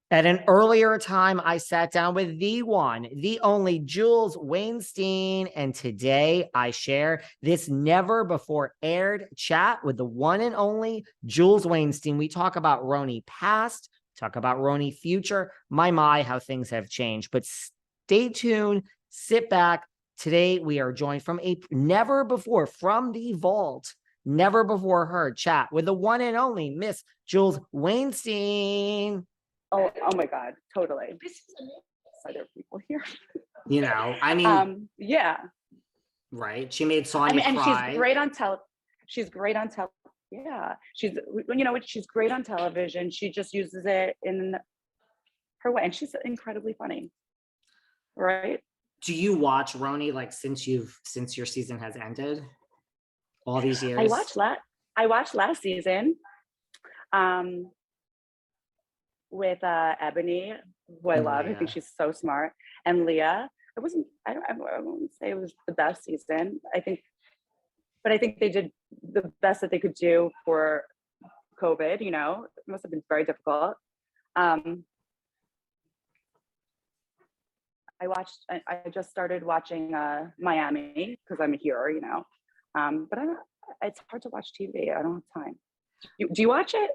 At an earlier time, I sat down with the one, the only Jules Wainstein, and today I share this never before aired chat with the one and only Jules Wainstein. We talk about RHONY past, talk about RHONY future, my, how things have changed. But stay tuned, sit back. Today we are joined from a never before, from the vault, never before heard chat with the one and only Miss Jules Wainstein. Oh my God, totally. Are there people here? You know, I mean, yeah, right. She made Sonya and cry. she's great on She's great on Yeah, she's great on television. She just uses it in her way, and she's incredibly funny. Right? Do you watch RHONY like since your season has ended? All these years? I watched last season. With Ebony, who I love. I think she's so smart. And Leah. I won't say it was the best season. I think they did the best that they could do for COVID, you know. It must have been very difficult. I just started watching Miami because I'm here, you know. But it's hard to watch TV. I don't have time. Do you watch it?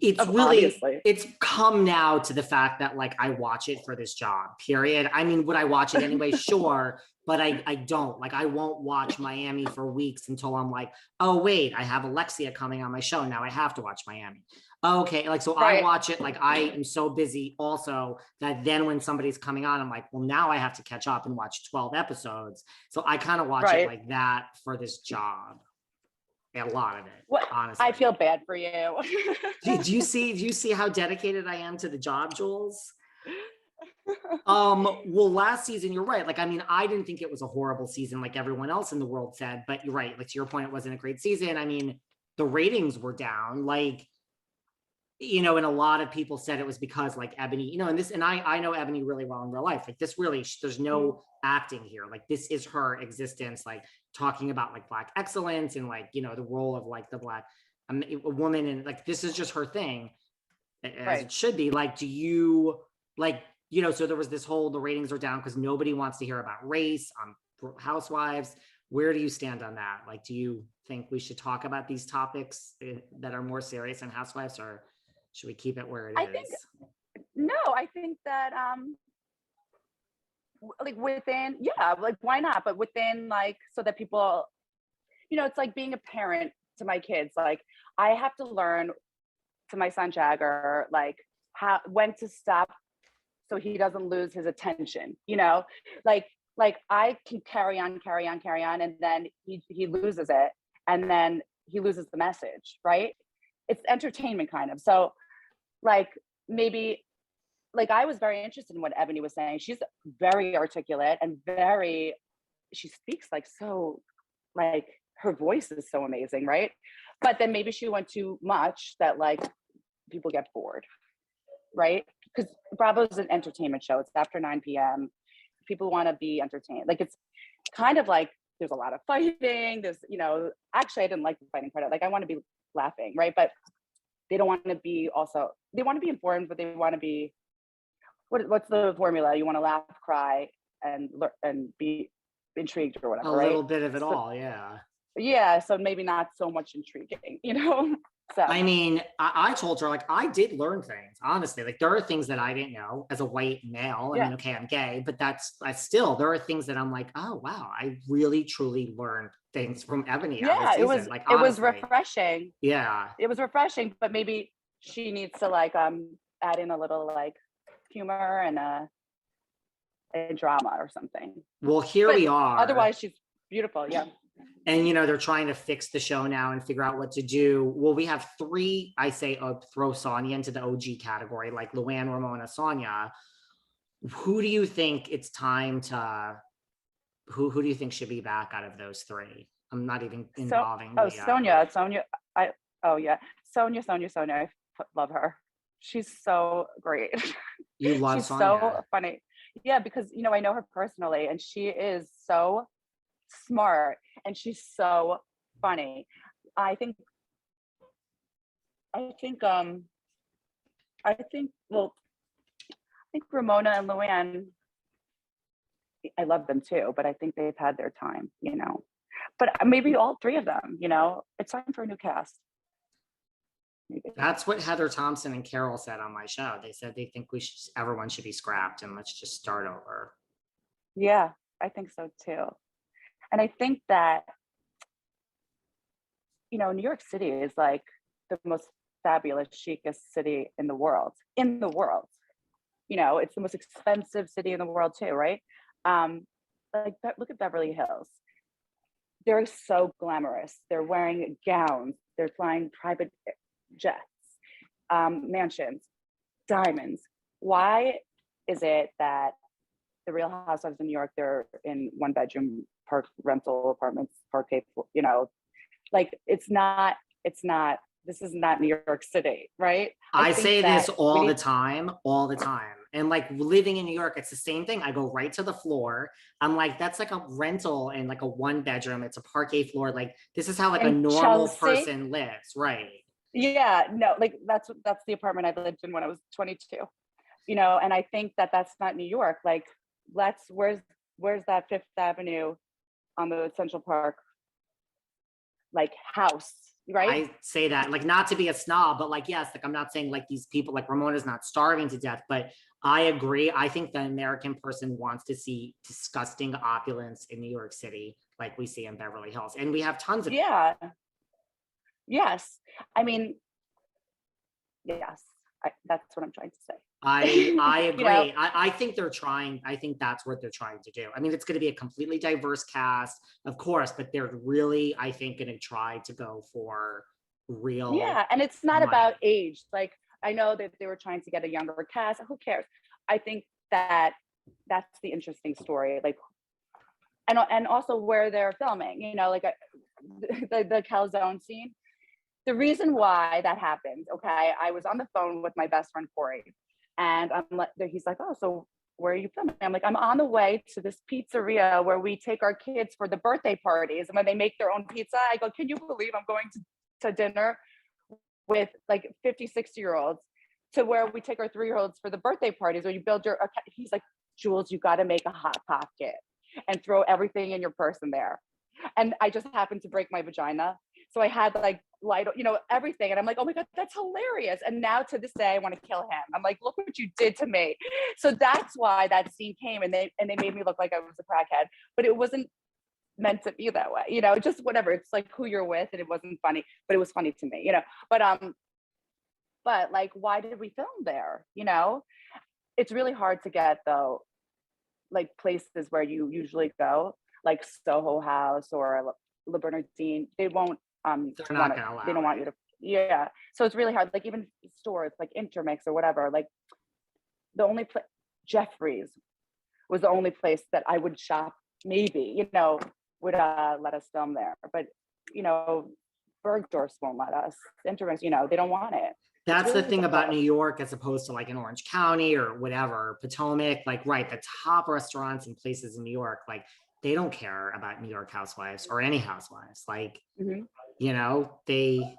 It's really, obviously. It's come now to the fact that like I watch it for this job, period. I mean, would I watch it anyway? Sure. But I don't. Like, I won't watch Miami for weeks until I'm like, oh, wait, I have Alexia coming on my show. Now I have to watch Miami. Okay. Like, so right. I watch it. Like, I am so busy also that then when somebody's coming on, I'm like, well, now I have to catch up and watch 12 episodes. So I kind of watch it like that for this job. A lot of it, honestly. I feel bad for you. do you see how dedicated I am to the job, Jules? Well, last season, you're right. Like, I mean, I didn't think it was a horrible season like everyone else in the world said, but you're right. Like, to your point, it wasn't a great season. I mean, the ratings were down, like, you know, and a lot of people said it was because like Ebony, you know, and I know Ebony really well in real life. Like, this really, there's no acting here. Like, this is her existence, like talking about like Black excellence and like, you know, the role of like the Black woman, and like, this is just her thing, as it should be. Like, do you like, you know, so there was this whole, the ratings are down because nobody wants to hear about race on Housewives. Where do you stand on that? Like, do you think we should talk about these topics that are more serious in Housewives, or should we keep it where it is? I think that like within, like why not? But within, like, so that people, you know, it's like being a parent to my kids. Like, I have to learn to my son Jagger, like when to stop so he doesn't lose his attention, you know, like I can carry on, and then he loses it, and then he loses the message, right? It's entertainment kind of. So like, maybe, like, I was very interested in what Ebony was saying. She's very articulate and she speaks like, so, like, her voice is so amazing, right? But then maybe she went too much that like people get bored, right? Because Bravo's an entertainment show. It's after 9 p.m. People want to be entertained. Like, it's kind of like there's a lot of fighting. There's, you know, actually I didn't like the fighting part. Like, I want to be laughing, right? But they don't want to be they want to be informed, but they want to be, what's the formula? You want to laugh, cry, and be intrigued or whatever, right? A little bit of it all, yeah. Yeah, so maybe not so much intriguing, you know? So I mean, I told her, like, I did learn things, honestly. Like, there are things that I didn't know as a white male. I mean, okay, I'm gay, but I still, there are things that I'm like, oh, wow, I really, truly learned things from Ebony. Yeah, it was refreshing. Yeah. It was refreshing, but maybe she needs to like add in a little like humor and a drama or something. Well, here we are. Otherwise, she's beautiful, yeah. And, you know, they're trying to fix the show now and figure out what to do. Well, we have three, I say, throw Sonya into the OG category, like Luann, Ramona, Sonya. Who do you think it's time to, who do you think should be back out of those three? I'm not even involving. Sonya. Sonya. I love her. She's so great. You love She's Sonya. so funny. Yeah, because, you know, I know her personally, and she is so smart and she's so funny. I think, well, think Ramona and Luann, I love them too, but I think they've had their time, you know. But maybe all three of them, you know, it's time for a new cast. Maybe. That's what Heather Thompson and Carol said on my show. They said they think everyone should be scrapped and let's just start over. Yeah, I think so too. And I think that, you know, New York City is like the most fabulous, chicest city in the world. In the world. You know, it's the most expensive city in the world too, right? Like, look at Beverly Hills. They're so glamorous. They're wearing gowns. They're flying private jets, mansions, diamonds. Why is it that the Real Housewives of New York, they're in one bedroom park rental apartments, parquet, you know, like this is not New York City, right? I say this all the time. And like living in New York, it's the same thing. I go right to the floor. I'm like, that's like a rental and like a one bedroom. It's a parquet floor. Like this is how like a normal person lives, right? Yeah, no, like that's the apartment I lived in when I was 22. You know, and I think that that's not New York. Like, where's that Fifth Avenue on the Central Park like house, right? I say that like not to be a snob, but like yes, like I'm not saying like these people like Ramona's not starving to death, but I agree. I think the American person wants to see disgusting opulence in New York City, like we see in Beverly Hills, and we have tons of yeah. Yes, I mean, yes, that's what I'm trying to say. I agree. You know? I think they're trying. I think that's what they're trying to do. I mean, it's going to be a completely diverse cast, of course, but they're really, I think, going to try to go for real. Yeah, and it's not money. about age. Like, I know that they were trying to get a younger cast. Who cares? I think that that's the interesting story. Like, and also where they're filming. You know, like the calzone scene. The reason why that happened. Okay, I was on the phone with my best friend Corey. And I'm like, he's like, oh, so where are you filming? I'm like, I'm on the way to this pizzeria where we take our kids for the birthday parties. And when they make their own pizza, I go, can you believe I'm going to dinner with like 50, 60-year-olds to where we take our 3-year-olds for the birthday parties where you build your, he's like, Jules, you got to make a hot pocket and throw everything in your purse in there. And I just happened to break my vagina. So I had like light, you know, everything. And I'm like, oh my God, that's hilarious. And now to this day, I want to kill him. I'm like, look what you did to me. So that's why that scene came and they made me look like I was a crackhead, but it wasn't meant to be that way, you know, just whatever. It's like who you're with and it wasn't funny, but it was funny to me, you know, but like, why did we film there? You know, it's really hard to get though, like places where you usually go, like Soho House or Le Bernardine, they won't, they're not gonna allow they don't want you to, yeah. So it's really hard. Like even stores like Intermix or whatever, like the only place, Jeffrey's was the only place that I would shop, maybe, you know, would let us film there. But, you know, Bergdorf's won't let us. Intermix, you know, they don't want it. That's the thing about New York, as opposed to like in Orange County or whatever, Potomac, like, right, the top restaurants and places in New York, like, they don't care about New York housewives or any housewives. Like, you know, they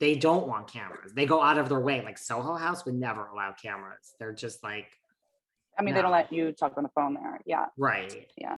don't want cameras. They go out of their way. Like Soho House would never allow cameras. They're just like, I mean, they don't let you talk on the phone there. Yeah. right. Yeah.